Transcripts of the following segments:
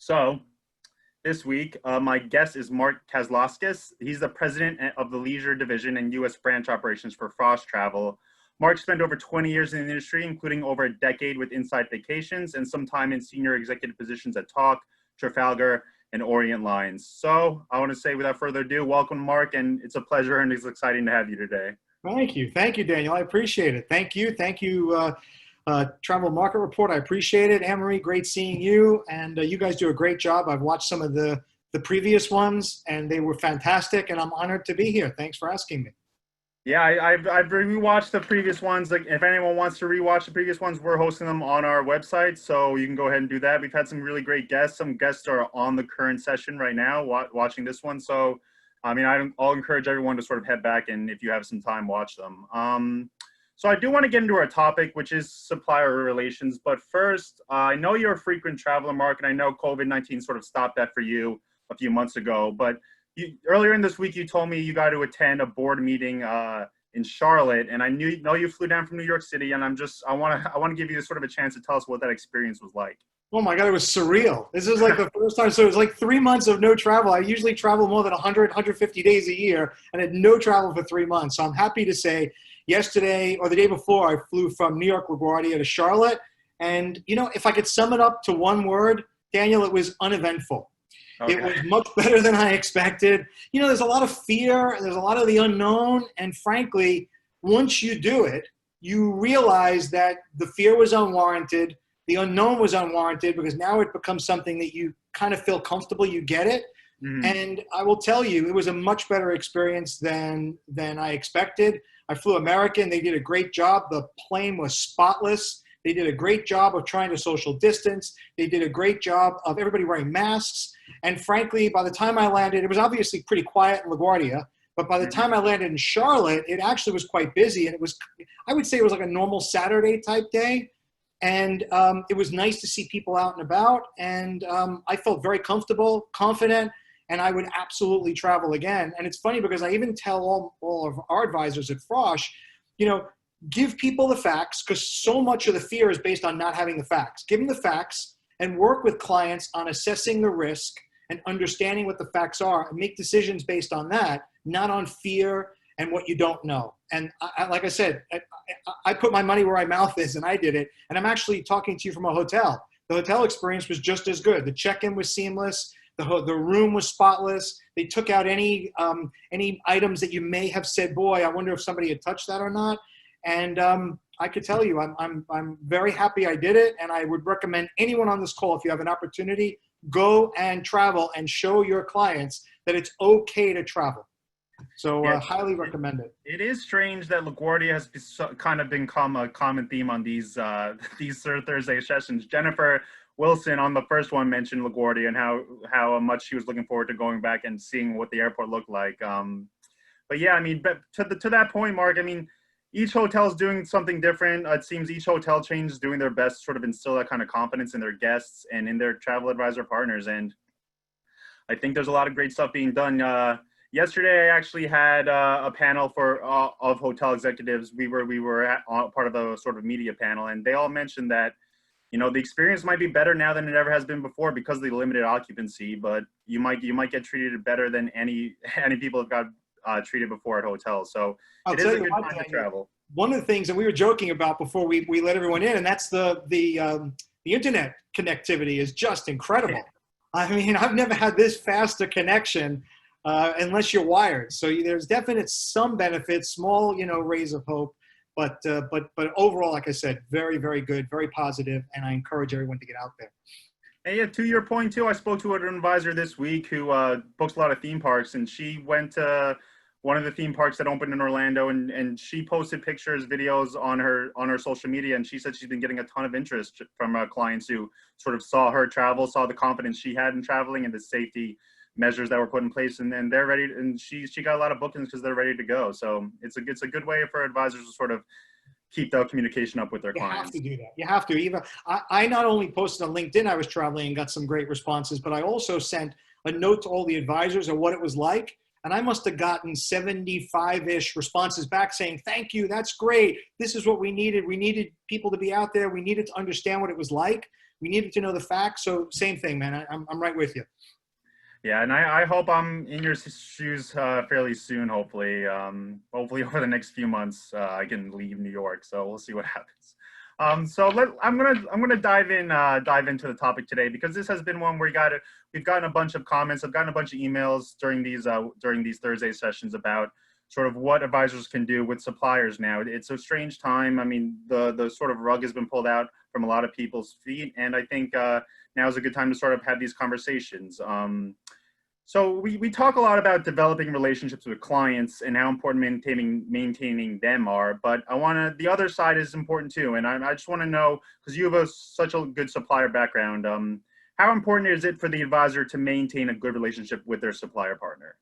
So this week, my guest is Marc Kazlauskas. He's the president of the Leisure Division and U.S. branch operations for FROSCH Travel. Marc spent over 20 years in the industry, including over a decade with Inside Vacations and some time in senior executive positions at Talk, Trafalgar, and Orient Lines. So I want to say without further ado, welcome, Marc, and it's a pleasure and it's exciting to have you today. Thank you. Thank you, Daniel. I appreciate it. Thank you. Thank you, Travel Market Report. I appreciate it. Anne-Marie, great seeing you. And you guys do a great job. I've watched some of the previous ones, and they were fantastic, and I'm honored to be here. Thanks for asking me. Yeah, I've rewatched the previous ones. Like, if anyone wants to rewatch the previous ones, we're hosting them on our website, so you can go ahead and do that. We've had some really great guests. Some guests are on the current session right now watching this one. So, I mean, I'll encourage everyone to sort of head back and if you have some time, watch them. So I do want to get into our topic, which is supplier relations. But first, I know you're a frequent traveler, Marc, and I know COVID-19 sort of stopped that for you a few months ago. But earlier in this week, you told me you got to attend a board meeting in Charlotte, and I know you flew down from New York City, and I want to give you sort of a chance to tell us what that experience was like. Oh my God, it was surreal. This is like the first time. So it was like 3 months of no travel. I usually travel more than 100, 150 days a year and had no travel for 3 months. So I'm happy to say yesterday or the day before, I flew from New York LaGuardia to Charlotte. And, you know, if I could sum it up to one word, Daniel, it was uneventful. Okay. It was much better than I expected. You know, there's a lot of fear. There's a lot of the unknown. And frankly, once you do it, you realize that the fear was unwarranted. The unknown was unwarranted because now it becomes something that you kind of feel comfortable. You get it. Mm-hmm. And I will tell you, it was a much better experience than I expected. I flew American. They did a great job. The plane was spotless. They did a great job of trying to social distance. They did a great job of everybody wearing masks. And frankly, by the time I landed, it was obviously pretty quiet in LaGuardia. But by the time I landed in Charlotte, it actually was quite busy. And it was, I would say it was like a normal Saturday type day. And it was nice to see people out and about. And I felt very comfortable, confident, and I would absolutely travel again. And it's funny because I even tell all of our advisors at FROSCH, you know, give people the facts, because so much of the fear is based on not having the facts. Give them the facts and work with clients on assessing the risk and understanding what the facts are and make decisions based on that, not on fear and what you don't know. And like I said, I put my money where my mouth is, and I did it. And I'm actually talking to you from a hotel. The hotel experience was just as good. The check-in was seamless. The room was spotless. They took out any items that you may have said, boy, I wonder if somebody had touched that or not. And I could tell you, I'm very happy I did it. And I would recommend anyone on this call, if you have an opportunity, go and travel and show your clients that it's okay to travel. So yeah, highly recommend it. It is strange that LaGuardia has kind of become a common theme on these Thursday sessions. Jennifer Wilson on the first one mentioned LaGuardia and how much she was looking forward to going back and seeing what the airport looked like. But yeah, I mean, but to that point, Marc, I mean, each hotel is doing something different. It seems each hotel chain is doing their best to sort of instill that kind of confidence in their guests and in their travel advisor partners. And I think there's a lot of great stuff being done. Yesterday, I actually had a panel of hotel executives. We were part of a sort of media panel, and they all mentioned that, you know, the experience might be better now than it ever has been before because of the limited occupancy. But you might get treated better than any people have got treated before at hotels. So it is a good time to travel. One of the things that we were joking about before we let everyone in, and that's the internet connectivity is just incredible. I mean, I've never had this fast a connection. Unless you're wired. So there's definite some benefits, small, you know, rays of hope, but overall, like I said, very, very good, very positive, and I encourage everyone to get out there. And yeah, to your point too, I spoke to an advisor this week who books a lot of theme parks, and she went to one of the theme parks that opened in Orlando, and she posted pictures, videos on her social media, and she said she's been getting a ton of interest from clients who sort of saw her travel, saw the confidence she had in traveling and the safety measures that were put in place, and they're ready. And she got a lot of bookings because they're ready to go. So it's a good way for advisors to sort of keep the communication up with their clients. You have to do that. You have to. Even I not only posted on LinkedIn I was traveling and got some great responses, but I also sent a note to all the advisors of what it was like. And I must have gotten 75-ish responses back saying, thank you, that's great. This is what we needed. We needed people to be out there. We needed to understand what it was like. We needed to know the facts. So same thing, man. I'm right with you. Yeah, and I hope I'm in your shoes fairly soon. Hopefully, hopefully over the next few months, I can leave New York. So we'll see what happens. I'm gonna dive into the topic today, because this has been one where we've gotten a bunch of comments. I've gotten a bunch of emails during these Thursday sessions about sort of what advisors can do with suppliers now. It's a strange time. I mean, the sort of rug has been pulled out from a lot of people's feet, and I think now is a good time to sort of have these conversations. So we talk a lot about developing relationships with clients and how important maintaining them are, but the other side is important too. And I just want to know, because you have such a good supplier background, how important is it for the advisor to maintain a good relationship with their supplier partner?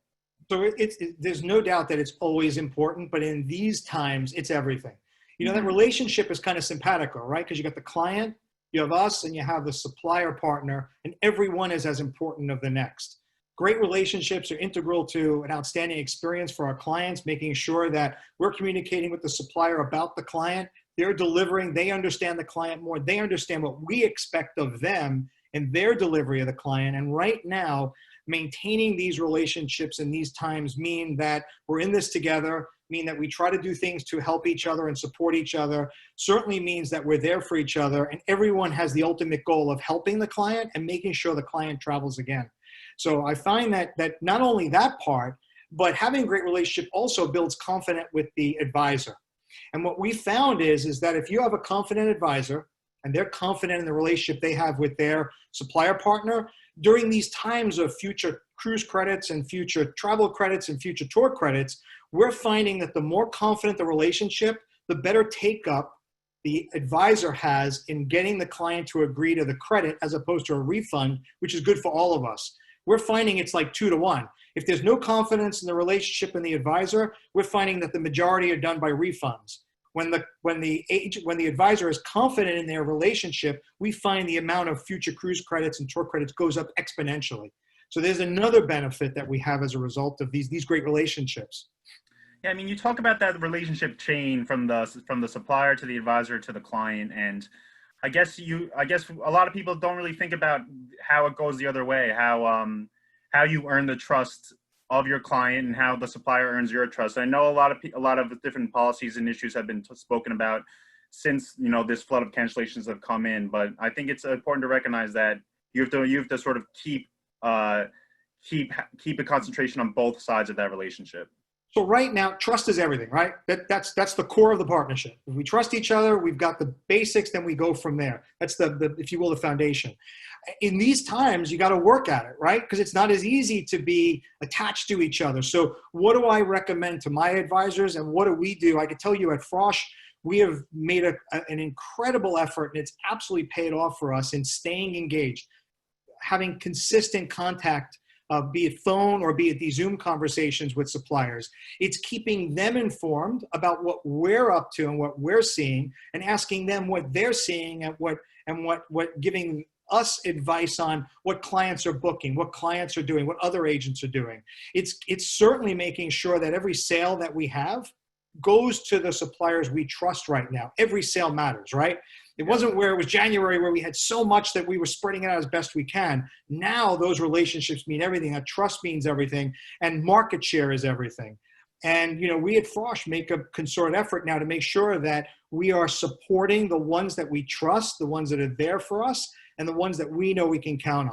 So there's no doubt that it's always important, but in these times, it's everything. You know, that relationship is kind of simpatico, right? Because you got the client, you have us, and you have the supplier partner, and everyone is as important of the next. Great relationships are integral to an outstanding experience for our clients, making sure that we're communicating with the supplier about the client. They're delivering, they understand the client more, they understand what we expect of them in their delivery of the client. And right now, maintaining these relationships in these times mean that we're in this together, mean that we try to do things to help each other and support each other, certainly means that we're there for each other, and everyone has the ultimate goal of helping the client and making sure the client travels again. So I find that not only that part, but having a great relationship also builds confidence with the advisor. And what we found is that if you have a confident advisor and they're confident in the relationship they have with their supplier partner, during these times of future cruise credits and future travel credits and future tour credits, we're finding that the more confident the relationship, the better take up the advisor has in getting the client to agree to the credit as opposed to a refund, which is good for all of us. We're finding it's like 2 to 1. If there's no confidence in the relationship and the advisor, we're finding that the majority are done by refunds. When the advisor is confident in their relationship, we find the amount of future cruise credits and tour credits goes up exponentially. So there's another benefit that we have as a result of these great relationships. Yeah, I mean, you talk about that relationship chain from the supplier to the advisor to the client, and I guess a lot of people don't really think about how it goes the other way, how you earn the trust of your client and how the supplier earns your trust. I know a lot of different policies and issues have been spoken about since, you know, this flood of cancellations have come in, but I think it's important to recognize that you have to sort of keep a concentration on both sides of that relationship. So right now, trust is everything, right? That's the core of the partnership. If we trust each other, we've got the basics, then we go from there. That's the if you will, the foundation. In these times, you got to work at it, right? Because it's not as easy to be attached to each other. So what do I recommend to my advisors, and what do we do? I can tell you at FROSCH, we have made an incredible effort, and it's absolutely paid off for us in staying engaged, having consistent contact, be it phone or be it these Zoom conversations with suppliers. It's keeping them informed about what we're up to and what we're seeing, and asking them what they're seeing and what giving us advice on what clients are booking, what clients are doing, what other agents are doing. It's certainly making sure that every sale that we have goes to the suppliers we trust right now. Every sale matters, right? It wasn't where it was January where we had so much that we were spreading it out as best we can. Now those relationships mean everything. That trust means everything, and market share is everything. And, you know, we at FROSCH make a concerted effort now to make sure that we are supporting the ones that we trust, the ones that are there for us, and the ones that we know we can count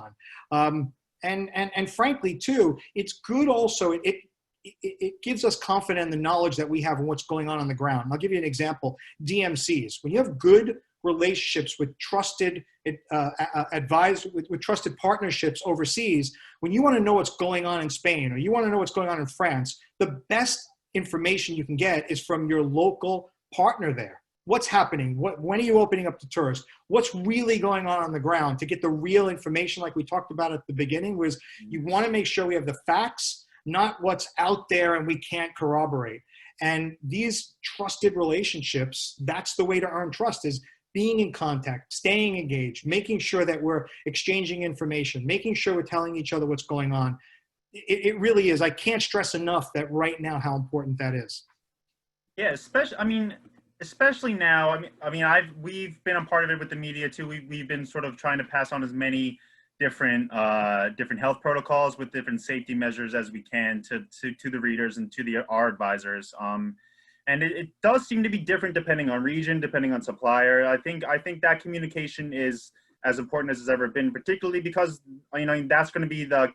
on. And frankly, too, it's good also. It gives us confidence in the knowledge that we have and what's going on the ground. And I'll give you an example. DMCs. When you have good relationships with trusted with trusted partnerships overseas, when you want to know what's going on in Spain or you want to know what's going on in France, the best information you can get is from your local partner there. What's happening? When are you opening up to tourists? What's really going on the ground? To get the real information, like we talked about at the beginning, was you want to make sure we have the facts, not what's out there and we can't corroborate. And these trusted relationships, that's the way to earn trust, is being in contact, staying engaged, making sure that we're exchanging information, making sure we're telling each other what's going on. It really is. I can't stress enough that right now how important that is. Yeah, especially, I mean, especially now. We've been a part of it with the media too. We've been sort of trying to pass on as many different health protocols with different safety measures as we can to the readers and to our advisors. And it does seem to be different depending on region, depending on supplier. I think that communication is as important as it's ever been, particularly because that's going to be the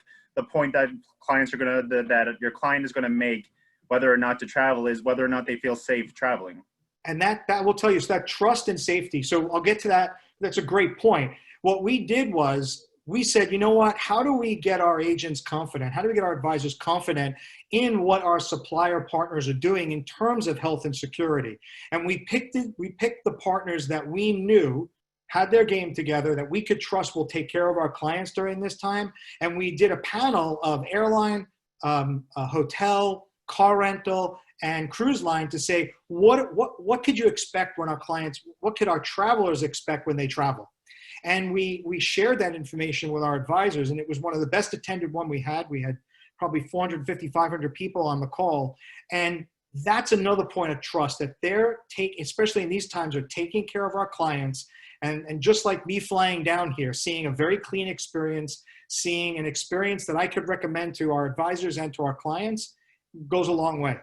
point that that your client is going to make, whether or not to travel, is whether or not they feel safe traveling. And that will tell you, so that trust and safety. So I'll get to that. That's a great point. What we did was we said, you know what, how do we get our agents confident? How do we get our advisors confident in what our supplier partners are doing in terms of health and security? And we picked the partners that we knew had their game together, that we could trust will take care of our clients during this time. And we did a panel of airline, hotel, car rental, and cruise line to say, what could you expect when our clients, what could our travelers expect when they travel? And we shared that information with our advisors, and it was one of the best attended one we had. We had probably 450, 500 people on the call. And that's another point of trust, that they're especially in these times, are taking care of our clients. And just like me flying down here, seeing a very clean experience, seeing an experience that I could recommend to our advisors and to our clients, goes a long way.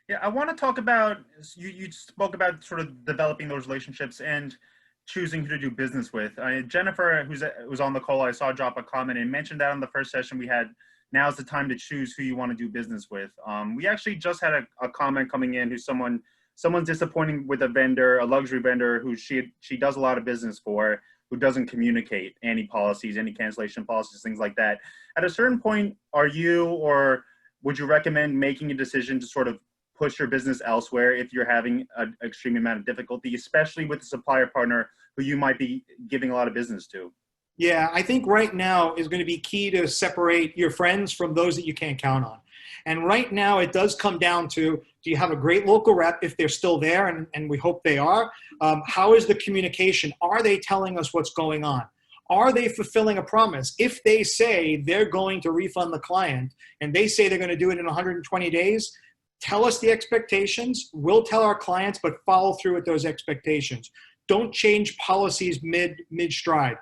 Yeah, I want to talk about, you spoke about sort of developing those relationships and choosing who to do business with. Jennifer, who was on the call, I saw drop a comment and mentioned that on the first session we had. Now's the time to choose who you want to do business with. We actually just had a comment coming in who's someone's disappointing with a vendor, a luxury vendor who she does a lot of business for, who doesn't communicate any policies, any cancellation policies, things like that. At a certain point, would you recommend making a decision to sort of push your business elsewhere if you're having an extreme amount of difficulty, especially with a supplier partner who you might be giving a lot of business to? Yeah, I think right now is going to be key to separate your friends from those that you can't count on. And right now it does come down to, do you have a great local rep if they're still there, and we hope they are? How is the communication? Are they telling us what's going on? Are they fulfilling a promise? If they say they're going to refund the client and they say they're going to do it in 120 days, tell us the expectations. We'll tell our clients, but follow through with those expectations. Don't change policies mid-stride.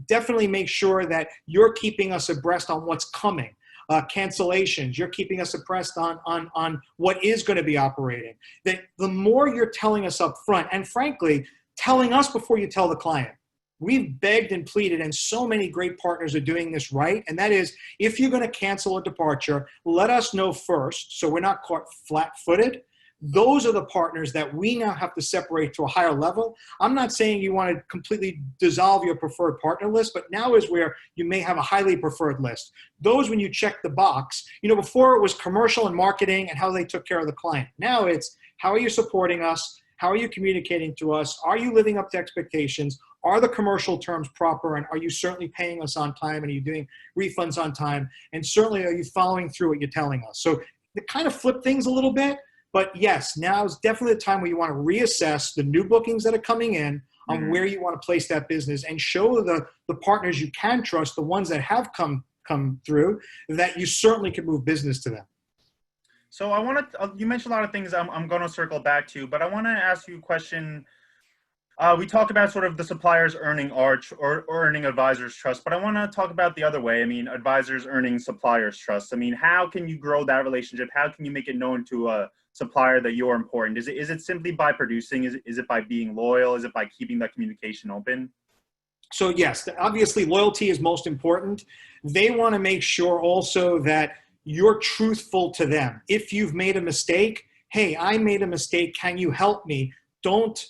Definitely make sure that you're keeping us abreast on what's coming. Cancellations, you're keeping us abreast on what is going to be operating. The more you're telling us up front, and frankly, telling us before you tell the client. We've begged and pleaded, and so many great partners are doing this right. And that is, if you're going to cancel a departure, let us know first so we're not caught flat-footed. Those are the partners that we now have to separate to a higher level. I'm not saying you want to completely dissolve your preferred partner list, but now is where you may have a highly preferred list. Those, when you check the box, before it was commercial and marketing and how they took care of the client. Now it's, how are you supporting us? How are you communicating to us? Are you living up to expectations? Are the commercial terms proper? And are you certainly paying us on time? And are you doing refunds on time? And certainly, are you following through what you're telling us? So they kind of flip things a little bit. But yes, now is definitely the time where you want to reassess the new bookings that are coming in on where you want to place that business, and show the partners you can trust, the ones that have come through, that you certainly can move business to them. So I want to, you mentioned a lot of things I'm going to circle back to, but I want to ask you a question. We talk about sort of the suppliers earning or earning advisors' trust, but I want to talk about the other way. I mean, advisors earning suppliers' trust. I mean, how can you grow that relationship? How can you make it known to a supplier that you're important? Is it simply by producing? Is it by being loyal? Is it by keeping that communication open? So yes, obviously loyalty is most important. They want to make sure also that you're truthful to them. If you've made a mistake, hey, I made a mistake. Can you help me? Don't,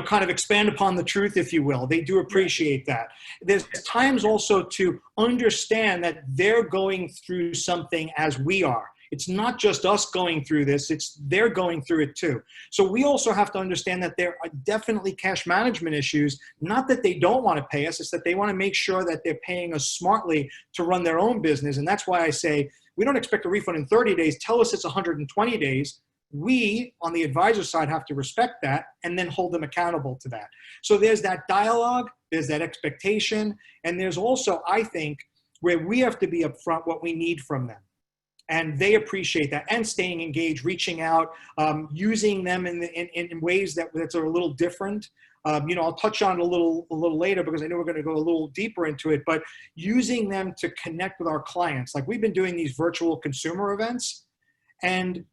kind of expand upon the truth, if you will. They do appreciate that. There's times also to understand that they're going through something as we are. It's not just us going through this, they're going through it too. So we also have to understand that there are definitely cash management issues, not that they don't want to pay us, it's that they want to make sure that they're paying us smartly to run their own business. And that's why I say, we don't expect a refund in 30 days, tell us it's 120 days. We, on the advisor side, have to respect that and then hold them accountable to that. So there's that dialogue, there's that expectation, and there's also, I think, where we have to be upfront what we need from them. And they appreciate that, and staying engaged, reaching out, using them in ways that are a little different. I'll touch on it a little later because I know we're going to go a little deeper into it, but using them to connect with our clients. Like, we've been doing these virtual consumer events, and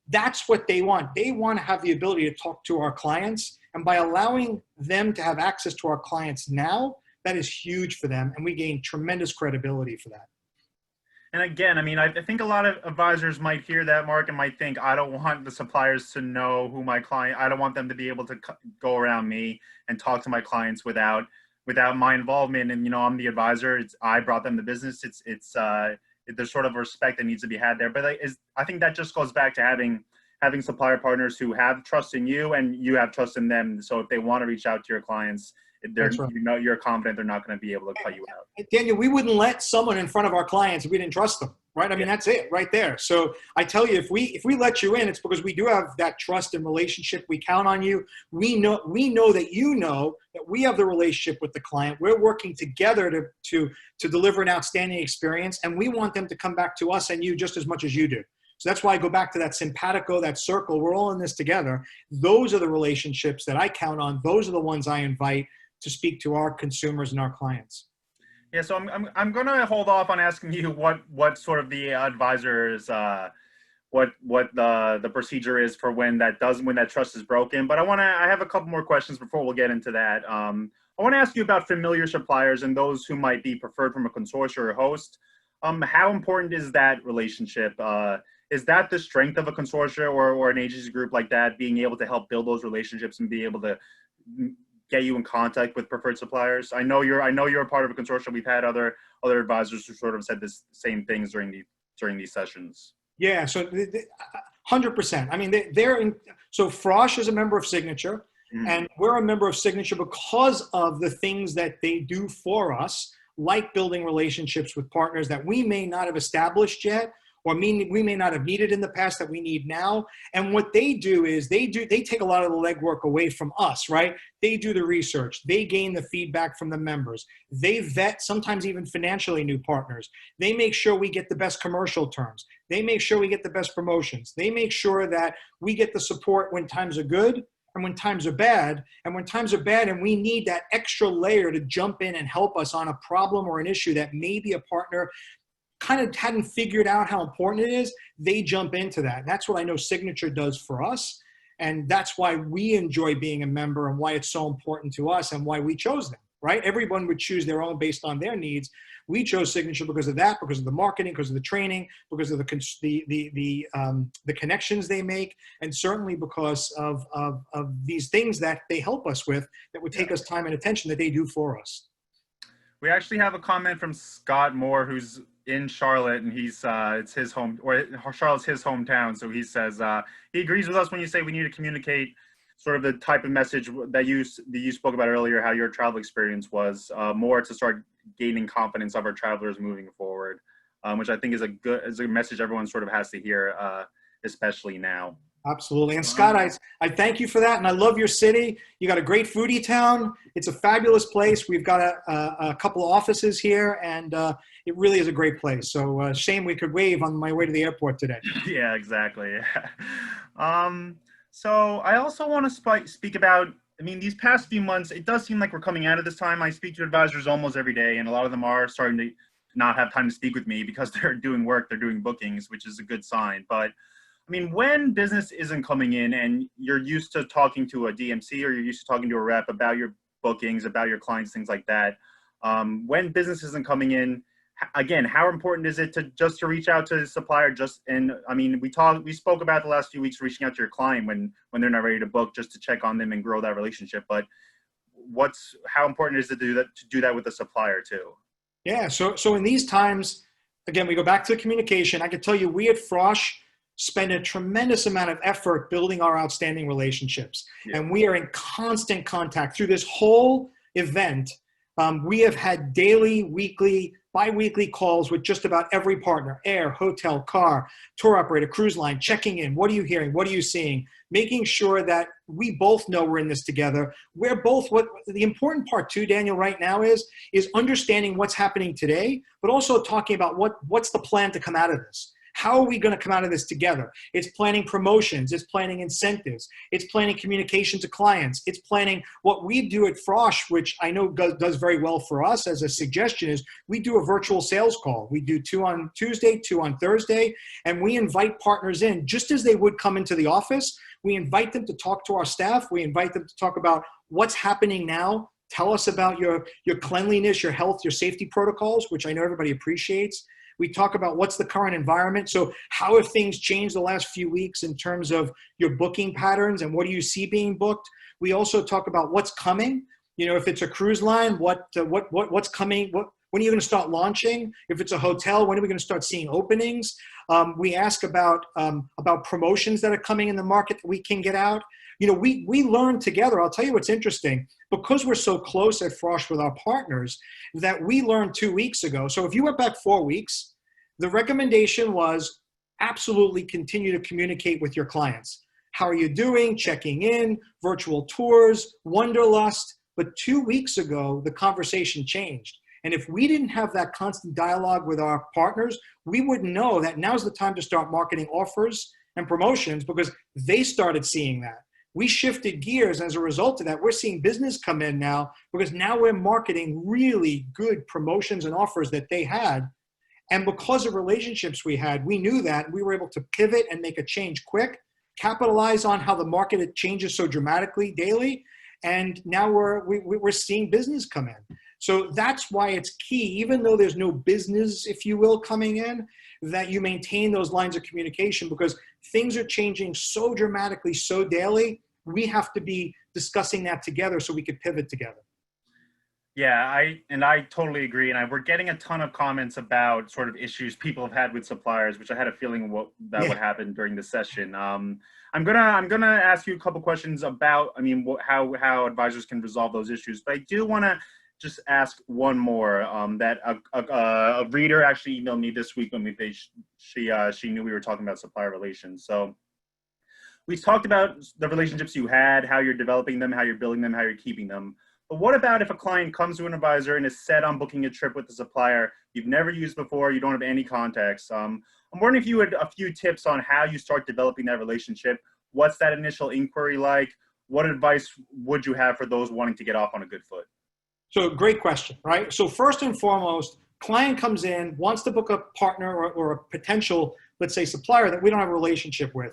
that's what they want. They want to have the ability to talk to our clients, and by allowing them to have access to our clients now, that is huge for them, and we gain tremendous credibility for that. And again, I mean, I think a lot of advisors might hear that, Mark, and might think, I don't want the suppliers to know who my client, I don't want them to be able to go around me and talk to my clients without my involvement. And, I'm the advisor. I brought them the business. There's sort of a respect that needs to be had there. But I think that just goes back to having supplier partners who have trust in you and you have trust in them. So if they want to reach out to your clients, right. You're confident they're not going to be able to cut you out. Daniel, we wouldn't let someone in front of our clients if we didn't trust them, right? I mean, that's it right there. So I tell you, if we let you in, it's because we do have that trust and relationship. We count on you. We know that that we have the relationship with the client. We're working together to deliver an outstanding experience, and we want them to come back to us and you just as much as you do. So that's why I go back to that simpatico, that circle. We're all in this together. Those are the relationships that I count on. Those are the ones I invite to speak to our consumers and our clients. Yeah, so I'm going to hold off on asking you what sort of the advisors what the procedure is for when that trust is broken. But I have a couple more questions before we'll get into that. I want to ask you about familiar suppliers and those who might be preferred from a consortium or host. How important is that relationship? Is that the strength of a consortium or an agency group like that, being able to help build those relationships and be able to get you in contact with preferred suppliers? I know you're a part of a consortium. We've had other advisors who sort of said the same things during these sessions. Yeah, so 100%. I mean, so FROSCH is a member of Signature, and we're a member of Signature because of the things that they do for us, like building relationships with partners that we may not have established yet, or we may not have needed in the past that we need now. And what they do is they take a lot of the legwork away from us, right? They do the research. They gain the feedback from the members. They vet, sometimes even financially, new partners. They make sure we get the best commercial terms. They make sure we get the best promotions. They make sure that we get the support when times are good and when times are bad. And when times are bad and we need that extra layer to jump in and help us on a problem or an issue that maybe a partner kind of hadn't figured out how important it is, they jump into that. And that's what I know Signature does for us. And that's why we enjoy being a member and why it's so important to us and why we chose them, right? Everyone would choose their own based on their needs. We chose Signature because of that, because of the marketing, because of the training, because of the connections they make, and certainly because of these things that they help us with that would take us time and attention that they do for us. We actually have a comment from Scott Moore, who's in Charlotte, and it's his home, or Charlotte's his hometown. So he says he agrees with us when you say we need to communicate sort of the type of message that you spoke about earlier, how your travel experience was, more to start gaining confidence of our travelers moving forward, which I think is a message everyone sort of has to hear, especially now. Absolutely. And Scott, I thank you for that. And I love your city. You got a great foodie town. It's a fabulous place. We've got a couple of offices here, and it really is a great place. So shame we could wave on my way to the airport today. Yeah, exactly. So I also want to speak about, I mean, these past few months, it does seem like we're coming out of this time. I speak to advisors almost every day, and a lot of them are starting to not have time to speak with me because they're doing work, they're doing bookings, which is a good sign. But I mean, when business isn't coming in and you're used to talking to a DMC or you're used to talking to a rep about your bookings, about your clients, things like that, when business isn't coming in, again, how important is it to reach out to the supplier? I mean, we spoke about the last few weeks reaching out to your client when they're not ready to book, just to check on them and grow that relationship. But how important is it to do that with the supplier too? Yeah. So in these times, again, we go back to the communication. I can tell you, we at FROSCH spend a tremendous amount of effort building our outstanding relationships. Yeah. And we are in constant contact through this whole event. We have had daily, weekly, bi-weekly calls with just about every partner: air, hotel, car, tour operator, cruise line, checking in. What are you hearing? What are you seeing? Making sure that we both know we're in this together. We're both, what the important part too, Daniel, right now is understanding what's happening today, but also talking about what's the plan to come out of this. How are we going to come out of this together? It's planning promotions. It's planning incentives. It's planning communication to clients. It's planning what we do at FROSCH, which I know does very well for us as a suggestion, is we do a virtual sales call. We do 2 on Tuesday, 2 on Thursday, and we invite partners in just as they would come into the office. We invite them to talk to our staff. We invite them to talk about what's happening now. Tell us about your cleanliness, your health, your safety protocols, which I know everybody appreciates. We talk about what's the current environment. So how have things changed the last few weeks in terms of your booking patterns and what do you see being booked? We also talk about what's coming. You know, if it's a cruise line, what's coming? When are you going to start launching? If it's a hotel, when are we going to start seeing openings? We ask about promotions that are coming in the market that we can get out. You know, we learn together. I'll tell you what's interesting. Because we're so close at FROSCH with our partners, that we learned 2 weeks ago. So if you went back 4 weeks, the recommendation was absolutely continue to communicate with your clients. How are you doing? Checking in, virtual tours, wanderlust. But 2 weeks ago, the conversation changed. And if we didn't have that constant dialogue with our partners, we wouldn't know that now's the time to start marketing offers and promotions because they started seeing that. We shifted gears as a result of that. We're seeing business come in now because now we're marketing really good promotions and offers that they had. And because of relationships we had, we knew that we were able to pivot and make a change quick, capitalize on how the market changes so dramatically daily. And now we're seeing business come in. So that's why it's key, even though there's no business, if you will, coming in, that you maintain those lines of communication because things are changing so dramatically, so daily. We have to be discussing that together so we could pivot together. Yeah, I totally agree. And we're getting a ton of comments about sort of issues people have had with suppliers, which I had a feeling that would happen during the session. I'm gonna ask you a couple questions about, how advisors can resolve those issues. But I do want to just ask one more. That a reader actually emailed me this week when she knew we were talking about supplier relations. So we talked about the relationships you had, how you're developing them, how you're building them, how you're keeping them. But what about if a client comes to an advisor and is set on booking a trip with a supplier you've never used before, you don't have any contacts? I'm wondering if you had a few tips on how you start developing that relationship. What's that initial inquiry like? What advice would you have for those wanting to get off on a good foot? So great question, right? So first and foremost, client comes in, wants to book a partner or a potential, let's say, supplier that we don't have a relationship with.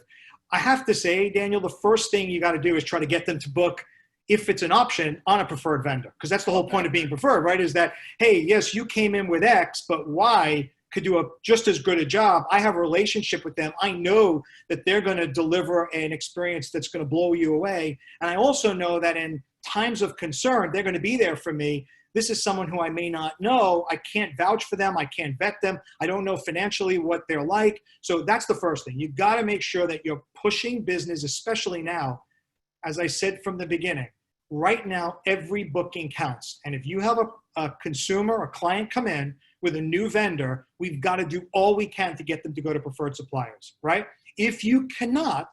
I have to say, Daniel, the first thing you got to do is try to get them to book, if it's an option, on a preferred vendor. Because that's the whole point of being preferred, right? Is that, hey, yes, you came in with X, but Y could do just as good a job. I have a relationship with them. I know that they're going to deliver an experience that's going to blow you away. And I also know that in times of concern, they're going to be there for me. This is someone who I may not know. I can't vouch for them. I can't vet them. I don't know financially what they're like. So that's the first thing. You've got to make sure that you're pushing business, especially now. As I said from the beginning, right now, every booking counts. And if you have a consumer, a client come in with a new vendor, we've got to do all we can to get them to go to preferred suppliers, right? If you cannot,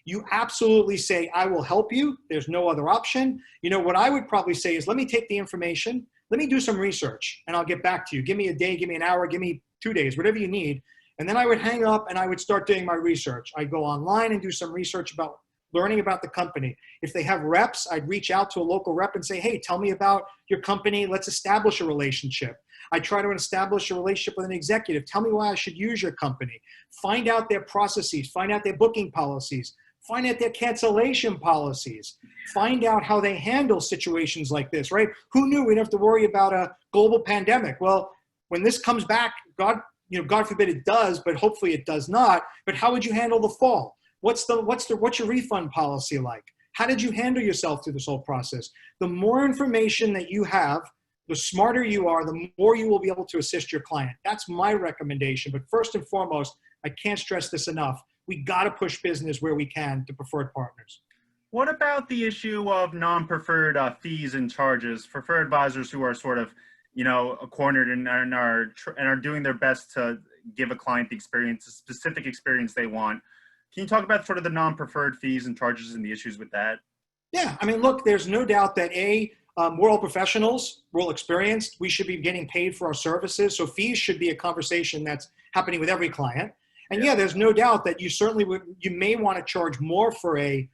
you absolutely say, I will help you. There's no other option. You know, what I would probably say is, let me take the information, let me do some research, and I'll get back to you. Give me a day, give me an hour, give me 2 days, whatever you need. And then I would hang up and I would start doing my research. I'd go online and do some research about learning about the company. If they have reps, I'd reach out to a local rep and say, hey, tell me about your company. Let's establish a relationship. I try to establish a relationship with an executive. Tell me why I should use your company. Find out their processes. Find out their booking policies. Find out their cancellation policies. Find out how they handle situations like this, right? Who knew we'd have to worry about a global pandemic? Well, when this comes back, God forbid it does, but hopefully it does not. But how would you handle the fall? What's your refund policy like? How did you handle yourself through this whole process? The more information that you have, the smarter you are, the more you will be able to assist your client. That's my recommendation. But first and foremost, I can't stress this enough. We got to push business where we can to preferred partners. What about the issue of non-preferred fees and charges for advisors who are sort of, cornered and are doing their best to give a client the experience, a specific experience they want? Can you talk about sort of the non-preferred fees and charges and the issues with that? Yeah, I mean, look, there's no doubt that we're all professionals, we're all experienced. We should be getting paid for our services. So fees should be a conversation that's happening with every client. And yeah, there's no doubt that you certainly you may want to charge more for a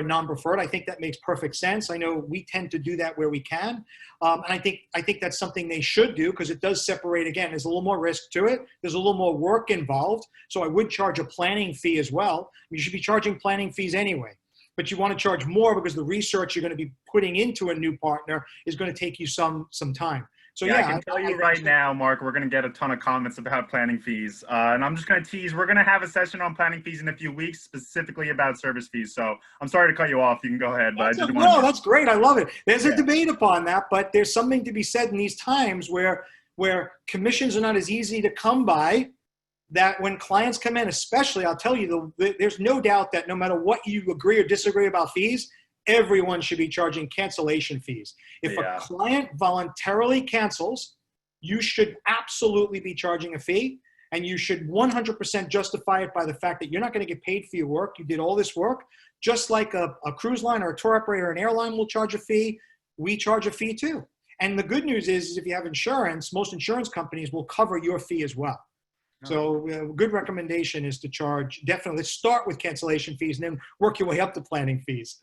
non-preferred. I think that makes perfect sense. I know we tend to do that where we can. And I think that's something they should do, because it does separate. Again, there's a little more risk to it. There's a little more work involved. So I would charge a planning fee as well. You should be charging planning fees anyway, but you want to charge more because the research you're going to be putting into a new partner is going to take you some time. So yeah, I can tell you right now, Mark, we're going to get a ton of comments about planning fees. And I'm just going to tease, we're going to have a session on planning fees in a few weeks, specifically about service fees. So I'm sorry to cut you off. You can go ahead. But that's great. I love it. There's a debate upon that, but there's something to be said in these times where commissions are not as easy to come by, that when clients come in, especially, I'll tell you, there's no doubt that no matter what you agree or disagree about fees, everyone should be charging cancellation fees. If a client voluntarily cancels, you should absolutely be charging a fee, and you should 100% justify it by the fact that you're not going to get paid for your work. You did all this work. Just like a cruise line or a tour operator or an airline will charge a fee, we charge a fee too. And the good news is if you have insurance, most insurance companies will cover your fee as well. So a good recommendation is to charge, definitely start with cancellation fees and then work your way up to planning fees.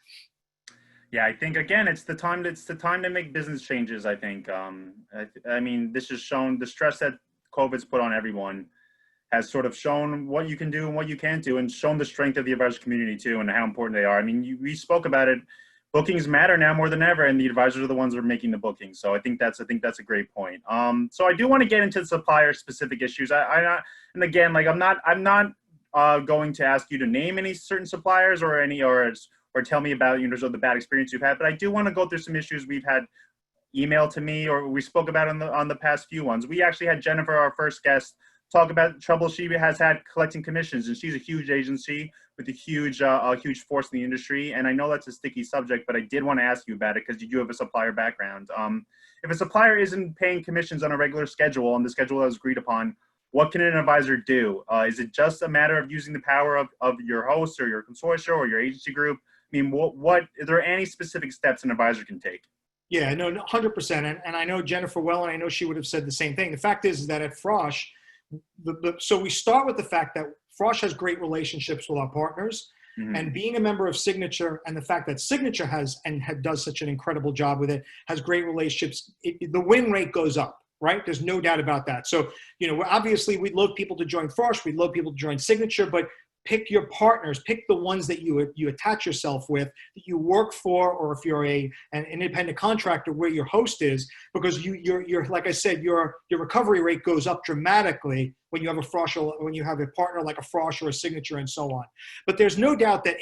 Yeah, I think again, it's the time to make business changes. I think. I mean, this has shown the stress that COVID's put on everyone has sort of shown what you can do and what you can't do, and shown the strength of the advisor community too, and how important they are. I mean, we spoke about it. Bookings matter now more than ever, and the advisors are the ones who are making the bookings. So I think that's a great point. So I do want to get into the supplier specific issues. And again, like I'm not going to ask you to name any certain suppliers or tell me about the bad experience you've had, but I do want to go through some issues we've had emailed to me or we spoke about on the past few ones. We actually had Jennifer, our first guest, talk about trouble she has had collecting commissions, and she's a huge agency with a huge force in the industry. And I know that's a sticky subject, but I did want to ask you about it because you do have a supplier background. If a supplier isn't paying commissions on a regular schedule, on the schedule that was agreed upon, what can an advisor do? Is it just a matter of using the power of your host or your consortia or your agency group? I mean, what are there any specific steps an advisor can take? Yeah, no, 100%. And I know Jennifer well, and I know she would have said the same thing. The fact is that at FROSCH, so we start with the fact that FROSCH has great relationships with our partners. Mm-hmm. And being a member of Signature, and the fact that Signature does such an incredible job with it, has great relationships, the win rate goes up, right? There's no doubt about that. So, obviously we'd love people to join FROSCH, we'd love people to join Signature, but pick your partners, pick the ones that you attach yourself with, that you work for, or if you're an independent contractor where your host is, because you're like I said, your recovery rate goes up dramatically when you have a partner like a FROSCH or a Signature and so on. But there's no doubt that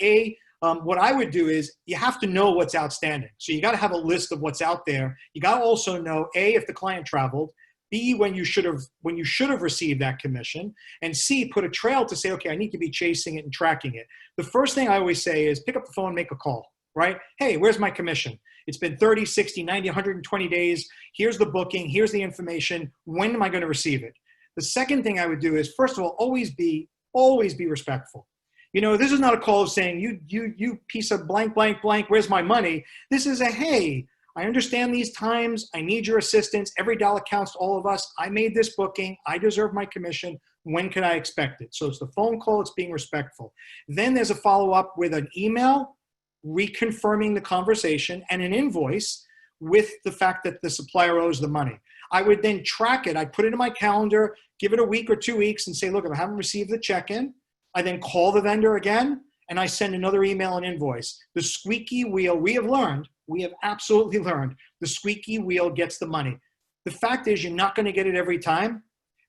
what I would do is you have to know what's outstanding. So you got to have a list of what's out there. You got to also know if the client traveled, B, when you should have received that commission, and C, put a trail to say, okay, I need to be chasing it and tracking it. The first thing I always say is pick up the phone, make a call, right? Hey, where's my commission? It's been 30, 60, 90, 120 days. Here's the booking. Here's the information. When am I going to receive it? The second thing I would do is, first of all, always be respectful. This is not a call of saying, you piece of blank, blank, blank, where's my money? This is hey, I understand these times. I need your assistance. Every dollar counts to all of us. I made this booking. I deserve my commission. When can I expect it? So it's the phone call. It's being respectful. Then there's a follow-up with an email reconfirming the conversation and an invoice with the fact that the supplier owes the money. I would then track it. I'd put it in my calendar, give it a week or 2 weeks and say, look, if I haven't received the check-in, I then call the vendor again and I send another email and invoice. The squeaky wheel, we have absolutely learned, the squeaky wheel gets the money. The fact is you're not going to get it every time,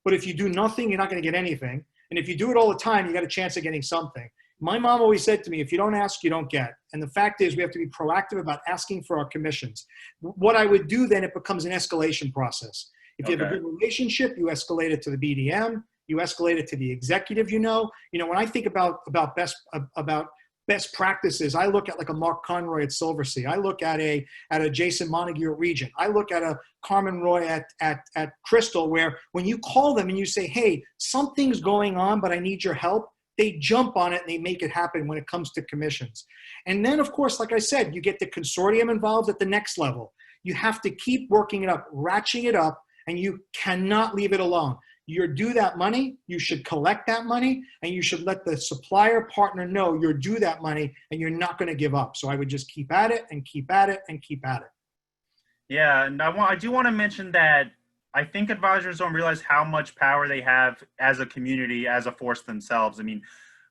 but if you do nothing, you're not going to get anything. And if you do it all the time, you got a chance of getting something. My mom always said to me, if you don't ask, you don't get. And the fact is we have to be proactive about asking for our commissions. What I would do then, it becomes an escalation process. If you have a good relationship, you escalate it to the BDM, you escalate it to the executive. When I think about best practices, I look at like a Marc Conroy at Silversea. I look at a Jason Montague at Regent. I look at a Carmen Roy at Crystal, where when you call them and you say, hey, something's going on, but I need your help, they jump on it and they make it happen when it comes to commissions. And then, of course, like I said, you get the consortium involved at the next level. You have to keep working it up, ratcheting it up, and you cannot leave it alone. you're due that money, you should collect that money, and you should let the supplier partner know you're due that money and you're not going to give up. So I would just keep at it and keep at it and keep at it. Yeah, and I do want to mention that I think advisors don't realize how much power they have as a community, as a force themselves. I mean,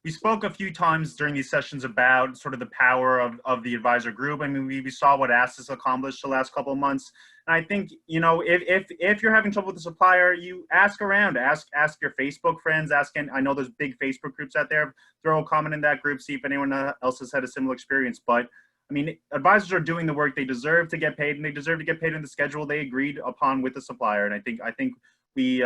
we spoke a few times during these sessions about sort of the power of the advisor group. I mean, we saw what Astis accomplished the last couple of months. And I think, you know, if you're having trouble with the supplier, you ask around, ask your Facebook friends, I know there's big Facebook groups out there, throw a comment in that group, see if anyone else has had a similar experience. But I mean, advisors are doing the work they deserve to get paid, and they deserve to get paid in the schedule they agreed upon with the supplier. And I think we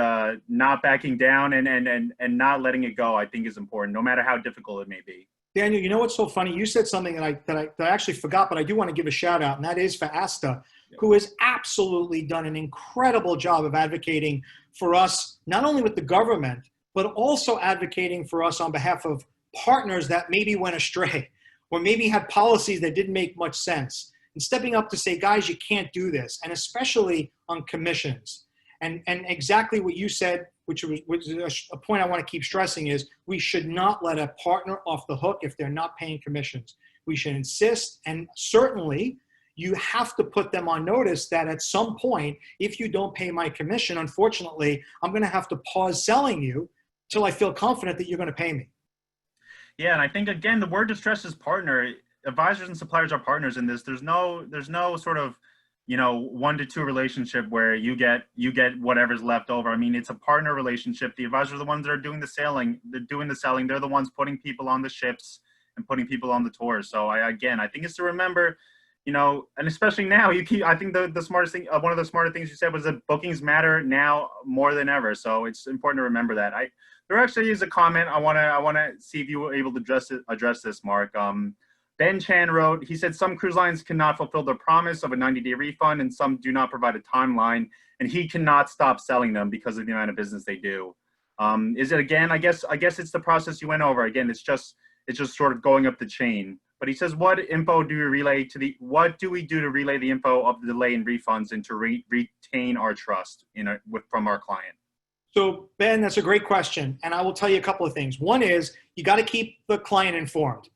not backing down and not letting it go, I think, is important, no matter how difficult it may be. Daniel, you know what's so funny? You said something that I actually forgot, but I do want to give a shout out, and that is for Asta, who has absolutely done an incredible job of advocating for us, not only with the government, but also advocating for us on behalf of partners that maybe went astray or maybe had policies that didn't make much sense, and stepping up to say, guys, you can't do this, and especially on commissions. And exactly what you said, which is a point I want to keep stressing, is we should not let a partner off the hook if they're not paying commissions. We should insist, and certainly you have to put them on notice that at some point, if you don't pay my commission, unfortunately, I'm going to have to pause selling you till I feel confident that you're going to pay me. Yeah, and I think, again, the word to stress is partner. Advisors and suppliers are partners in this. There's no sort of, you know, 1-to-2 relationship where you get whatever's left over. I mean, it's a partner relationship. The advisors are the ones that are doing the selling. They're doing the selling. They're the ones putting people on the ships and putting people on the tours. So I think it's to remember, you know, and especially now, I think the smartest thing, one of the smarter things you said was that bookings matter now more than ever. So it's important to remember that. There actually is a comment I want to see if you were able to address this, Mark. Ben Chan wrote, he said, some cruise lines cannot fulfill their promise of a 90-day refund, and some do not provide a timeline, and he cannot stop selling them because of the amount of business they do. Is it, again, I guess it's the process you went over. Again, it's just sort of going up the chain. But he says, what do we do to relay the info of the delay in refunds and to retain our trust from our client? So, Ben, that's a great question. And I will tell you a couple of things. One is you got to keep the client informed,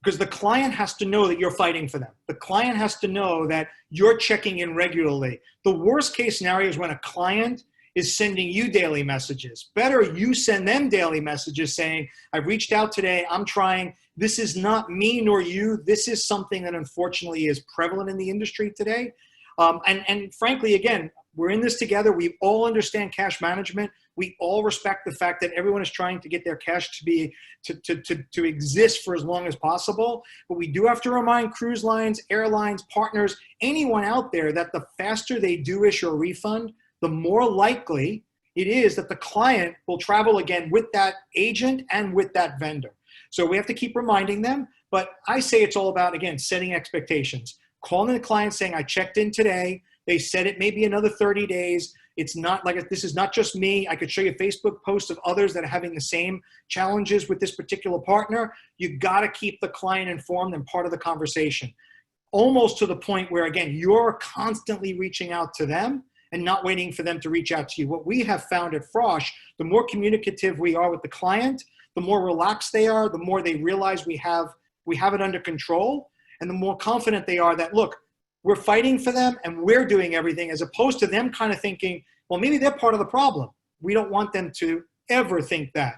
because the client has to know that you're fighting for them. The client has to know that you're checking in regularly. The worst case scenario is when a client is sending you daily messages. Better you send them daily messages saying, I've reached out today, I'm trying. This is not me nor you. This is something that unfortunately is prevalent in the industry today. And frankly, again, we're in this together. We all understand cash management. We all respect the fact that everyone is trying to get their cash to exist for as long as possible. But we do have to remind cruise lines, airlines, partners, anyone out there that the faster they do issue a refund, the more likely it is that the client will travel again with that agent and with that vendor. So we have to keep reminding them. But I say it's all about, again, setting expectations. Calling the client saying, I checked in today. They said it may be another 30 days. It's not like, this is not just me. I could show you Facebook posts of others that are having the same challenges with this particular partner. You got to keep the client informed and part of the conversation. Almost to the point where, again, you're constantly reaching out to them and not waiting for them to reach out to you. What we have found at FROSCH, the more communicative we are with the client, the more relaxed they are, the more they realize we have it under control, and the more confident they are that, look, we're fighting for them and we're doing everything, as opposed to them kind of thinking, well, maybe they're part of the problem. We don't want them to ever think that.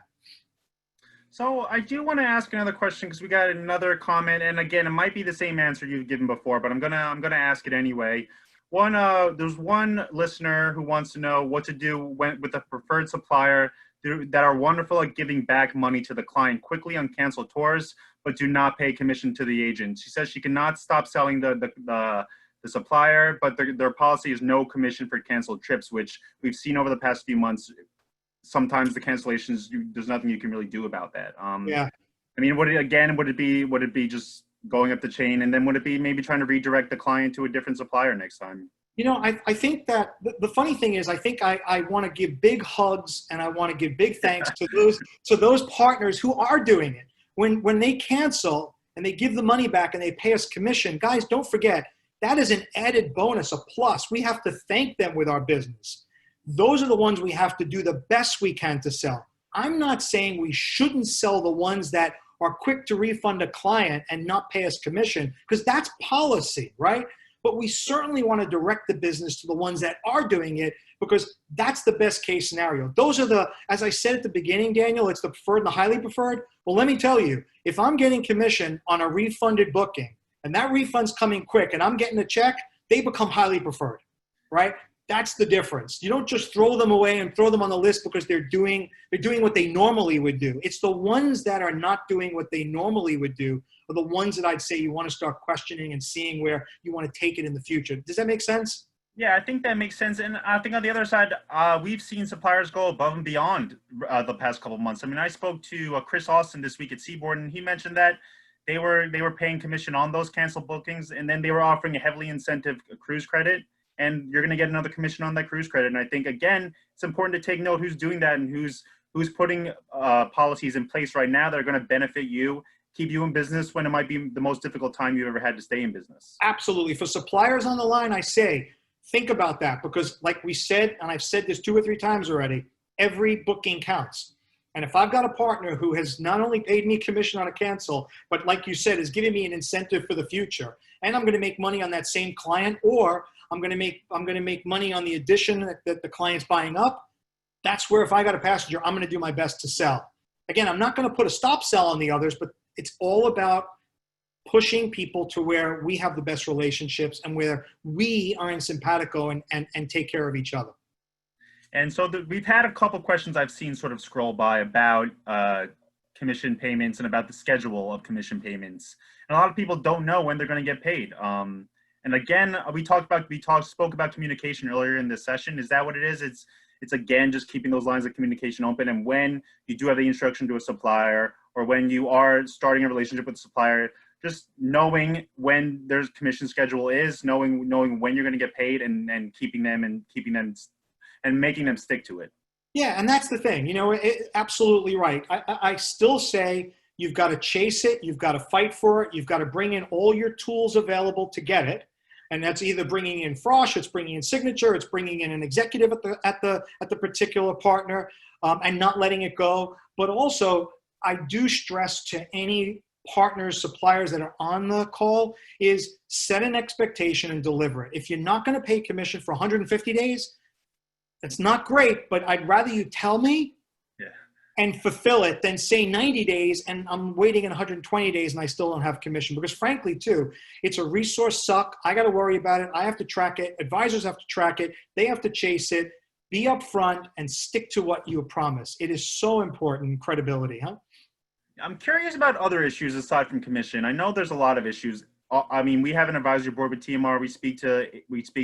So I do want to ask another question, because we got another comment, and again, it might be the same answer you've given before, but I'm gonna ask it anyway. There's one listener who wants to know what to do with a preferred supplier that are wonderful at giving back money to the client quickly on canceled tours, but do not pay commission to the agent. She says she cannot stop selling the supplier, but their policy is no commission for canceled trips, which we've seen over the past few months. Sometimes the cancellations, there's nothing you can really do about that. Yeah. I mean, would it be just going up the chain, and then would it be maybe trying to redirect the client to a different supplier next time? You know, I think that the funny thing is, I think I want to give big hugs and I want to give big thanks to those partners who are doing it. When they cancel and they give the money back and they pay us commission, guys, don't forget, that is an added bonus, a plus. We have to thank them with our business. those are the ones we have to do the best we can to sell. I'm not saying we shouldn't sell the ones that are quick to refund a client and not pay us commission, because that's policy, right? But we certainly want to direct the business to the ones that are doing it, because that's the best case scenario. Those are the, as I said at the beginning, Daniel, it's the preferred and the highly preferred. Well, let me tell you, if I'm getting commission on a refunded booking and that refund's coming quick and I'm getting a check, they become highly preferred, right? That's the difference. You don't just throw them away and throw them on the list because they're doing what they normally would do. It's the ones that are not doing what they normally would do are the ones that I'd say you want to start questioning and seeing where you want to take it in the future. Does that make sense? Yeah, I think that makes sense. And I think on the other side, we've seen suppliers go above and beyond the past couple of months. I mean, I spoke to Chris Austin this week at Seaboard, and he mentioned that they were paying commission on those canceled bookings, and then they were offering a heavily incentive cruise credit, and you're going to get another commission on that cruise credit. And I think, again, it's important to take note who's doing that and who's putting policies in place right now that are going to benefit you, keep you in business when it might be the most difficult time you've ever had to stay in business. Absolutely. For suppliers on the line, I say, think about that, because like we said, and I've said this 2 or 3 times already, every booking counts. And if I've got a partner who has not only paid me commission on a cancel, but like you said, is giving me an incentive for the future, and I'm going to make money on that same client, or I'm going to make money on the addition that the client's buying up, that's where if I got a passenger, I'm going to do my best to sell. Again, I'm not going to put a stop sell on the others, but it's all about pushing people to where we have the best relationships and where we are in simpatico and take care of each other. And so we've had a couple questions I've seen sort of scroll by about commission payments and about the schedule of commission payments. And a lot of people don't know when they're going to get paid. And again, we spoke about communication earlier in this session. Is that what it is? It's again, just keeping those lines of communication open. And when you do have the instruction to a supplier, or when you are starting a relationship with a supplier, just knowing when their commission schedule is, knowing when you're going to get paid, and keeping them and making them stick to it. Yeah, and that's the thing. You know, absolutely right. I still say you've got to chase it, you've got to fight for it, you've got to bring in all your tools available to get it. And that's either bringing in FROSCH, it's bringing in signature, it's bringing in an executive at the particular partner, and not letting it go. But also, I do stress to any partners, suppliers that are on the call, is set an expectation and deliver it. If you're not going to pay commission for 150 days, that's not great, but I'd rather you tell me and fulfill it than say 90 days and I'm waiting in 120 days and I still don't have commission. Because frankly, too, it's a resource suck. I got to worry about it. I have to track it. Advisors have to track it. They have to chase it. Be upfront and stick to what you promise. It is so important, credibility, huh? I'm curious about other issues aside from commission. I know there's a lot of issues. I mean, we have an advisory board with TMR. We speak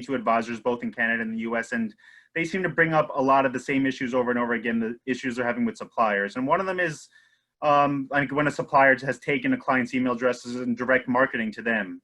to advisors both in Canada and the US, and they seem to bring up a lot of the same issues over and over again, the issues they're having with suppliers. And one of them is like when a supplier has taken a client's email addresses and direct marketing to them.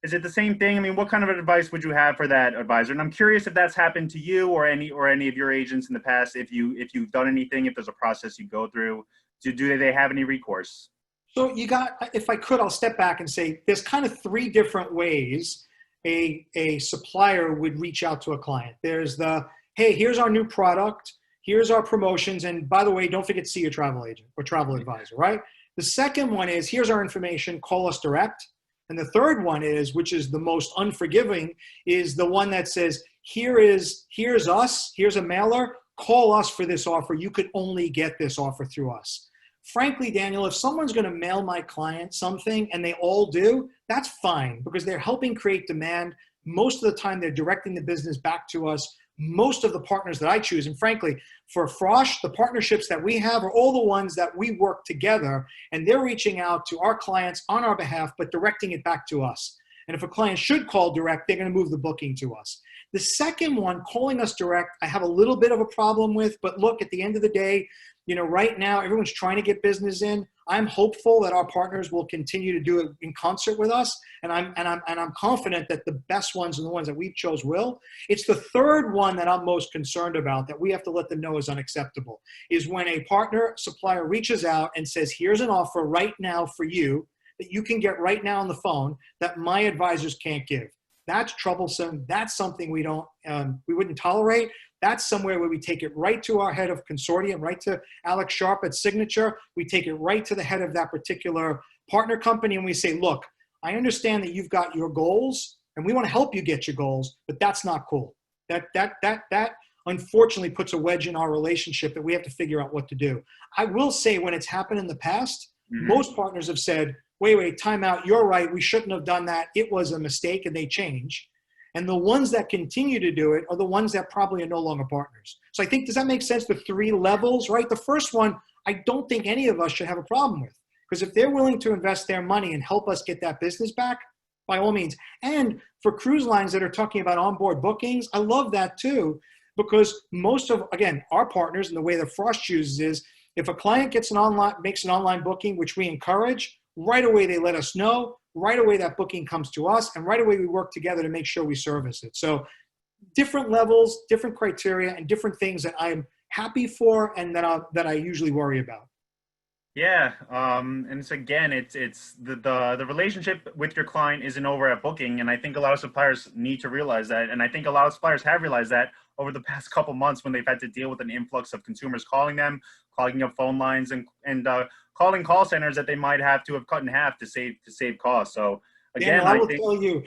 Is it the same thing? I mean, what kind of advice would you have for that advisor? And I'm curious if that's happened to you or any of your agents in the past, if you've done anything, if there's a process you go through. Do they have any recourse? So you got, if I could, I'll step back and say there's kind of 3 different ways a supplier would reach out to a client. There's the, hey, here's our new product, here's our promotions, and by the way, don't forget to see your travel agent or travel advisor, right? The second one is, here's our information, call us direct. And the third one is, which is the most unforgiving, is the one that says, here's us, here's a mailer, call us for this offer. You could only get this offer through us. Frankly, Daniel, if someone's going to mail my client something and they all do, that's fine because they're helping create demand. Most of the time, they're directing the business back to us. Most of the partners that I choose, and frankly, for FROSCH, the partnerships that we have are all the ones that we work together, and they're reaching out to our clients on our behalf, but directing it back to us. And if a client should call direct, they're going to move the booking to us. The second one, calling us direct, I have a little bit of a problem with, but look, at the end of the day, you know, right now, everyone's trying to get business in. I'm hopeful that our partners will continue to do it in concert with us, and I'm confident that the best ones and the ones that we've chose will. It's the third one that I'm most concerned about that we have to let them know is unacceptable, is when a partner supplier reaches out and says, here's an offer right now for you that you can get right now on the phone that my advisors can't give. That's troublesome. That's something we wouldn't tolerate. That's somewhere where we take it right to our head of consortium, right to Alex Sharp at Signature. We take it right to the head of that particular partner company, and we say, look, I understand that you've got your goals, and we want to help you get your goals, but that's not cool. That unfortunately puts a wedge in our relationship that we have to figure out what to do. I will say when it's happened in the past, most partners have said, wait, time out. You're right. We shouldn't have done that. It was a mistake, and they change. And the ones that continue to do it are the ones that probably are no longer partners. So I think, does that make sense? The 3 levels, right? The first one, I don't think any of us should have a problem with, because if they're willing to invest their money and help us get that business back, by all means. And for cruise lines that are talking about onboard bookings, I love that too, because most of, again, our partners and the way that FROSCH uses is, if a client makes an online booking, which we encourage, right away they let us know, right away that booking comes to us, and right away we work together to make sure we service it. So different levels, different criteria, and different things that I'm happy for and that I usually worry about. Yeah, and it's again, it's the relationship with your client isn't over at booking, and I think a lot of suppliers need to realize that, and I think a lot of suppliers have realized that over the past couple months when they've had to deal with an influx of consumers calling them, clogging up phone lines, and calling call centers that they might have to have cut in half to save costs. So again, Daniel, I will tell you,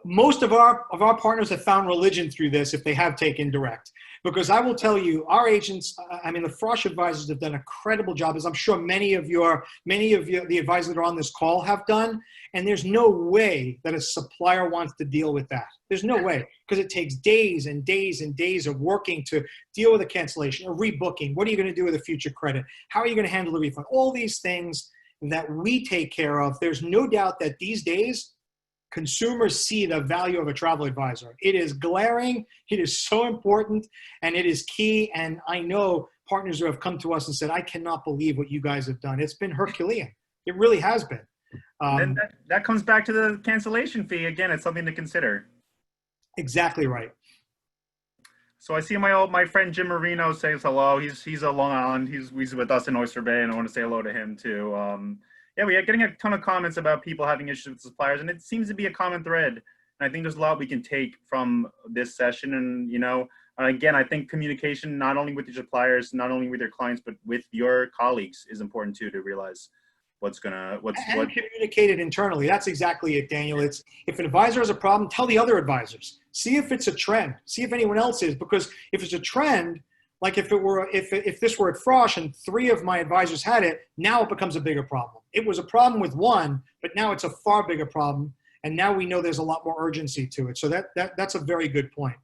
most of our partners have found religion through this if they have taken direct. Because I will tell you, our agents, the FROSCH advisors have done a credible job, as I'm sure many of the advisors that are on this call have done. And there's no way that a supplier wants to deal with that. There's no way, because it takes days and days and days of working to deal with a cancellation, a rebooking. What are you going to do with a future credit? How are you going to handle the refund? All these things that we take care of. There's no doubt that these days, consumers see the value of a travel advisor. It is glaring, it is so important, and it is key. And I know partners who have come to us and said, I cannot believe what you guys have done. It's been Herculean. It really has been. And that comes back to the cancellation fee. Again, it's something to consider. Exactly right. So I see my friend Jim Marino says hello. He's a Long Island. He's with us in Oyster Bay, and I want to say hello to him too. Yeah, we are getting a ton of comments about people having issues with suppliers, and it seems to be a common thread. And I think there's a lot we can take from this session. And again, I think communication not only with your suppliers, not only with your clients, but with your colleagues is important too, to realize what's communicated internally. That's exactly it, Daniel. It's, if an advisor has a problem, tell the other advisors. See if it's a trend. See if anyone else is, because if it's a trend, like if this were at FROSCH and 3 of my advisors had it, now it becomes a bigger problem. It was a problem with 1, but now it's a far bigger problem, and now we know there's a lot more urgency to it. So that's a very good point.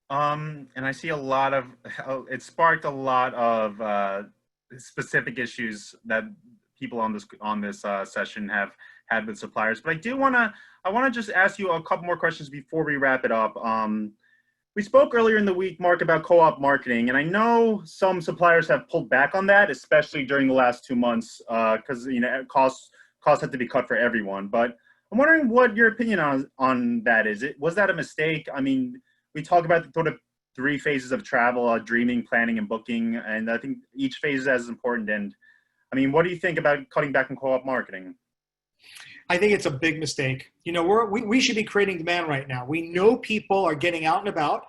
And I see it sparked a lot of specific issues that people on this session have had with suppliers. But I want to just ask you a couple more questions before we wrap it up. We spoke earlier in the week, Marc, about co-op marketing, and I know some suppliers have pulled back on that, especially during the last 2 months, because costs have to be cut for everyone. But I'm wondering what your opinion on that is. Was that a mistake? I mean, we talk about the sort of 3 phases of travel: dreaming, planning, and booking, and I think each phase is as important. And I mean, what do you think about cutting back on co-op marketing? I think it's a big mistake. We should be creating demand right now. We know people are getting out and about.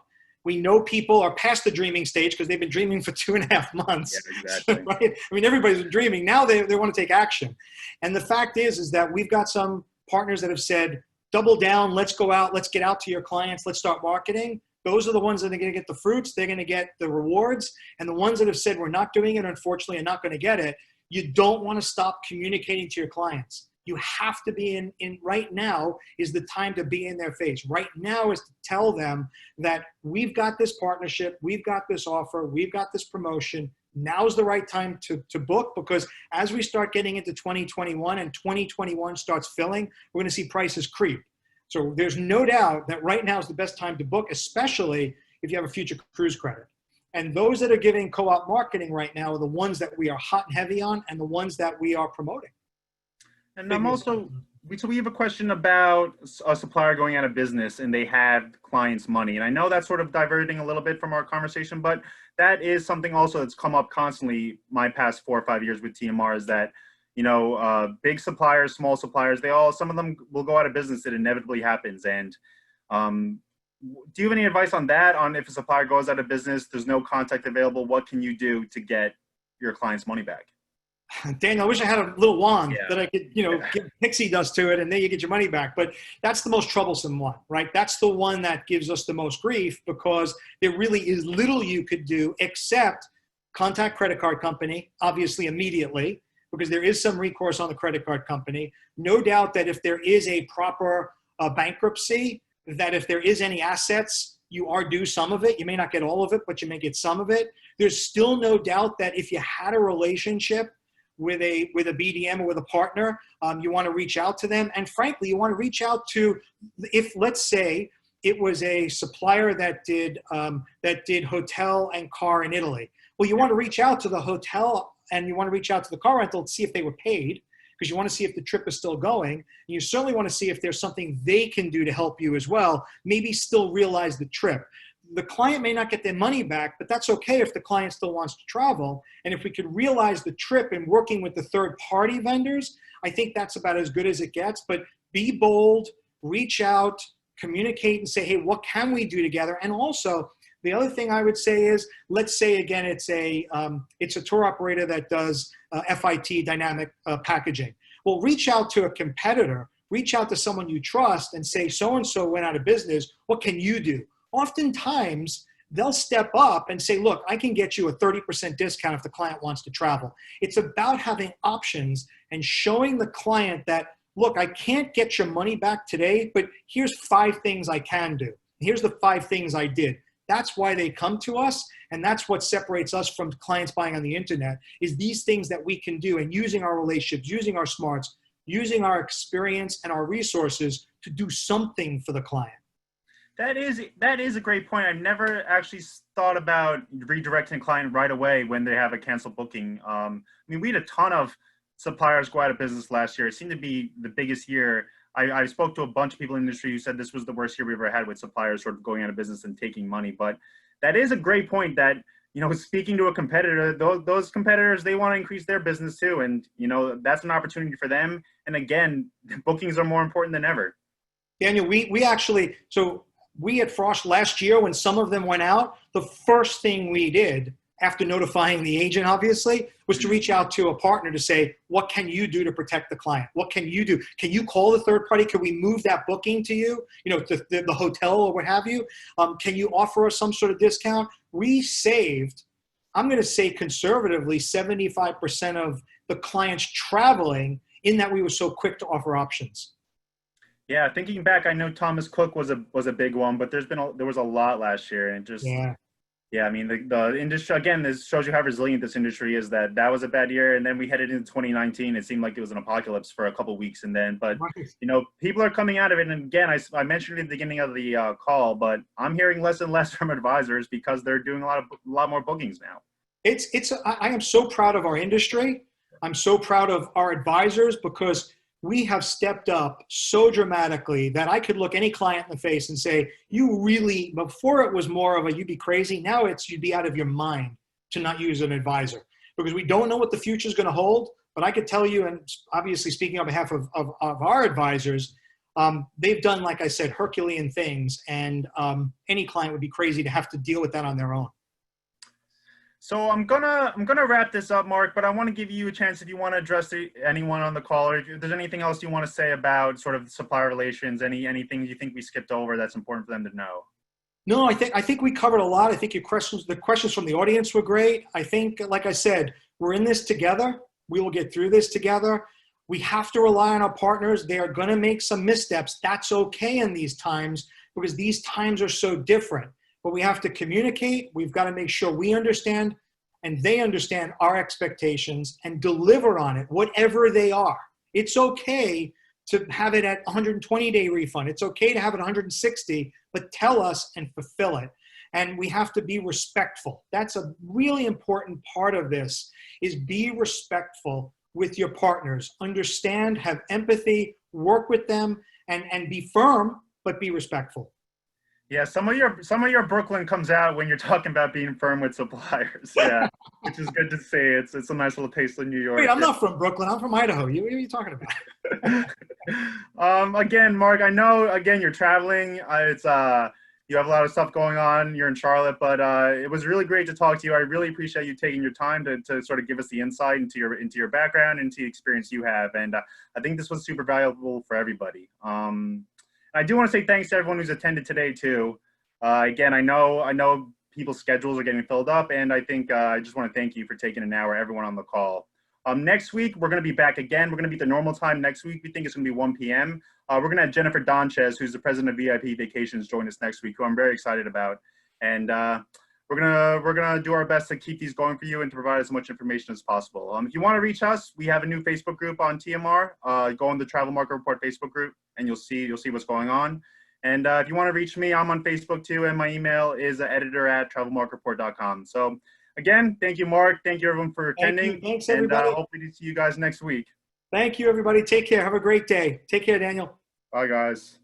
We know people are past the dreaming stage because they've been dreaming for 2.5 months. Yeah, exactly. Right? I mean, everybody's been dreaming. Now they want to take action. And the fact is that we've got some partners that have said, double down, let's go out, let's get out to your clients, let's start marketing. Those are the ones that are going to get the fruits. They're going to get the rewards. And the ones that have said, we're not doing it, unfortunately, are not going to get it. You don't want to stop communicating to your clients. You have to be in right now is the time to be in their face. Right now is to tell them that we've got this partnership, we've got this offer, we've got this promotion. Now's the right time to book, because as we start getting into 2021 and 2021 starts filling, we're going to see prices creep. So there's no doubt that right now is the best time to book, especially if you have a future cruise credit. And those that are giving co-op marketing right now are the ones that we are hot and heavy on and the ones that we are promoting. And so we have a question about a supplier going out of business and they have clients' money. And I know that's sort of diverting a little bit from our conversation, but that is something also that's come up constantly my past 4 or 5 years with TMR, is that, big suppliers, small suppliers, some of them will go out of business. It inevitably happens. And do you have any advice on that? On if a supplier goes out of business, there's no contact available, what can you do to get your client's money back? Daniel, I wish I had a little wand Yeah. that I could, give pixie dust to it and then you get your money back. But that's the most troublesome one, right? That's the one that gives us the most grief because there really is little you could do except contact credit card company, obviously immediately, because there is some recourse on the credit card company. No doubt that if there is a proper bankruptcy, that if there is any assets, you are due some of it. You may not get all of it, but you may get some of it. There's still no doubt that if you had a relationship with a BDM or with a partner, you want to reach out to them. And frankly, you want to reach out to, if let's say it was a supplier that did hotel and car in Italy. Well, you want to reach out to the hotel and you want to reach out to the car rental to see if they were paid, because you want to see if the trip is still going. And you certainly want to see if there's something they can do to help you as well, maybe still realize the trip. The client may not get their money back, but that's okay if the client still wants to travel. And if we could realize the trip and working with the third-party vendors, I think that's about as good as it gets. But be bold, reach out, communicate and say, hey, what can we do together? And also, the other thing I would say is, let's say again, it's a tour operator that does FIT, dynamic packaging. Well, reach out to a competitor, reach out to someone you trust and say, so-and-so went out of business, what can you do? Oftentimes, they'll step up and say, look, I can get you a 30% discount if the client wants to travel. It's about having options and showing the client that, look, I can't get your money back today, but here's 5 things I can do. Here's the 5 things I did. That's why they come to us, and that's what separates us from clients buying on the internet, is these things that we can do and using our relationships, using our smarts, using our experience and our resources to do something for the client. That is a great point. I've never actually thought about redirecting a client right away when they have a canceled booking. We had a ton of suppliers go out of business last year. It seemed to be the biggest year. I spoke to a bunch of people in the industry who said this was the worst year we've ever had with suppliers sort of going out of business and taking money. But that is a great point that, speaking to a competitor, those competitors, they want to increase their business too. And, that's an opportunity for them. And again, bookings are more important than ever. Daniel, we at FROSCH last year, when some of them went out, the first thing we did after notifying the agent, obviously, was to reach out to a partner to say, what can you do to protect the client? What can you do? Can you call the third party? Can we move that booking to you, to the hotel or what have you? Can you offer us some sort of discount? We saved, I'm going to say conservatively, 75% of the clients traveling in that we were so quick to offer options. Yeah, thinking back, I know Thomas Cook was a big one, but there was a lot last year, and just the industry, again, this shows you how resilient this industry is. That was a bad year, and then we headed into 2019. It seemed like it was an apocalypse for a couple of weeks, and then, but people are coming out of it. And again, I mentioned at the beginning of the call, but I'm hearing less and less from advisors because they're doing a lot more bookings now. I am so proud of our industry. I'm so proud of our advisors because we have stepped up so dramatically that I could look any client in the face and say, you really, before it was more of a, you'd be crazy. Now it's, you'd be out of your mind to not use an advisor, because we don't know what the future is going to hold. But I could tell you, and obviously speaking on behalf of our advisors, they've done, like I said, Herculean things, and any client would be crazy to have to deal with that on their own. So I'm gonna wrap this up, Marc, but I want to give you a chance if you want to address anyone on the call, or if there's anything else you want to say about sort of supplier relations, anything you think we skipped over that's important for them to know. No, I think we covered a lot. I think the questions from the audience were great. I think, like I said, we're in this together. We will get through this together. We have to rely on our partners. They are going to make some missteps. That's okay in these times because these times are so different. But we have to communicate. We've got to make sure we understand and they understand our expectations and deliver on it, whatever they are. It's okay to have it at 120-day refund. It's okay to have it 160, but tell us and fulfill it. And we have to be respectful. That's a really important part of this, is be respectful with your partners. Understand, have empathy, work with them, and be firm, but be respectful. Yeah, some of your Brooklyn comes out when you're talking about being firm with suppliers. Yeah, which is good to see. It's a nice little taste of New Wait, York. I'm not from Brooklyn. I'm from Idaho. What are you talking about? Again, Mark, I know again you're traveling. It's you have a lot of stuff going on. You're in Charlotte, but it was really great to talk to you. I really appreciate you taking your time to sort of give us the insight into your background, into the experience you have, and I think this was super valuable for everybody. I do want to say thanks to everyone who's attended today too. Again, I know people's schedules are getting filled up, and I think I just want to thank you for taking an hour, everyone on the call. Next week, we're going to be back again. We're going to be at the normal time next week. We think it's going to be 1 p.m. We're going to have Jennifer Donchez, who's the president of VIP Vacations, join us next week, who I'm very excited about. And we're gonna do our best to keep these going for you and to provide as much information as possible. If you want to reach us, we have a new Facebook group on TMR. Go on the Travel Market Report Facebook group, and you'll see what's going on. And if you want to reach me, I'm on Facebook too, and my email is editor@travelmarketreport.com. So again, thank you, Mark. Thank you, everyone, for attending. Thanks, everybody. And hopefully to see you guys next week. Thank you, everybody. Take care. Have a great day. Take care, Daniel. Bye, guys.